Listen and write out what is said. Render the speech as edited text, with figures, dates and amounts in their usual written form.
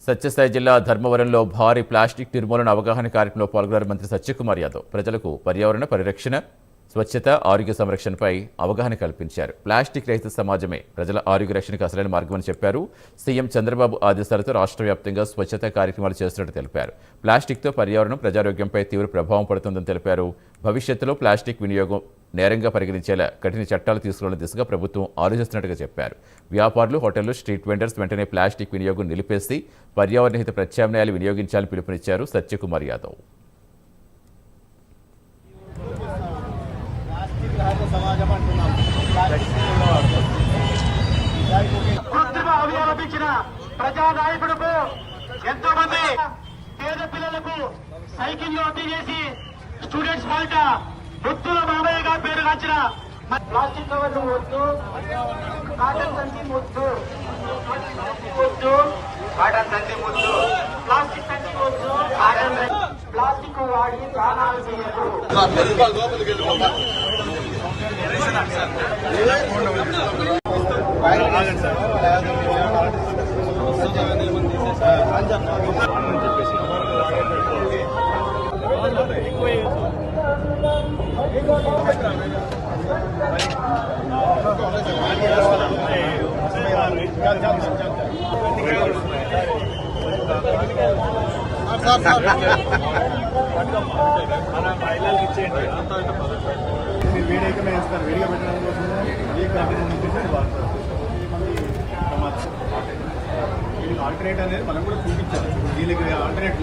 సత్యసాయి జిల్లా ధర్మవరంలో భారీ ప్లాస్టిక్ నిర్మూలన అవగాహన కార్యక్రమంలో పాల్గొన్నారు మంత్రి సత్యకుమార్ యాదవ్. ప్రజలకు పర్యావరణ పరిరక్షణ, స్వచ్ఛత, ఆరోగ్య సంరక్షణపై అవగాహన కల్పించారు. ప్లాస్టిక్ రహిత సమాజమే ప్రజల ఆరోగ్య రక్షణకు అసలైన మార్గమని చెప్పారు. సీఎం చంద్రబాబు ఆదేశాలతో రాష్ట్ర వ్యాప్తంగా స్వచ్ఛత కార్యక్రమాలు చేస్తున్నట్టు తెలిపారు. ప్లాస్టిక్తో పర్యావరణం, ప్రజారోగ్యంపై తీవ్ర ప్రభావం పడుతుందని తెలిపారు. భవిష్యత్తులో ప్లాస్టిక్ వినియోగం నేరంగా పరిగణించేలా కఠిన చట్టాలు తీసుకురావడం దిశగా ప్రభుత్వం ఆలోచిస్తున్నట్టుగా చెప్పారు. వ్యాపారులు, హోటళ్లు, స్ట్రీట్ వెండర్స్ వెంటనే ప్లాస్టిక్ వినియోగం నిలిపేసి పర్యావరణహిత ప్రత్యామ్నాయాలు వినియోగించాలని పిలుపునిచ్చారు సత్యకుమార్ యాదవ్. ప్రజానాయకుడుకు ఎంతో మంది పేద పిల్లలకు సైకిల్ చేసి స్టూడెంట్స్ మాట ముత్తుల మామయ్యగా పేరు కాచిన ప్లాస్టిక్ కవర్లు వద్దు, కాటన్ సంచి ముద్దు, కాటన్ సంచి ముద్దు, ప్లాస్టిక్ సంచి వద్దు, ప్లాస్టిక్ వాడి ప్రాణాలు చేయదు. వీడియోకి మేము ఇస్తాను. వీడియో పెట్టడం కోసం ఆల్టర్నేట్ అనేది మనం కూడా చూపించాలి. దీనికి ఆల్టర్నేట్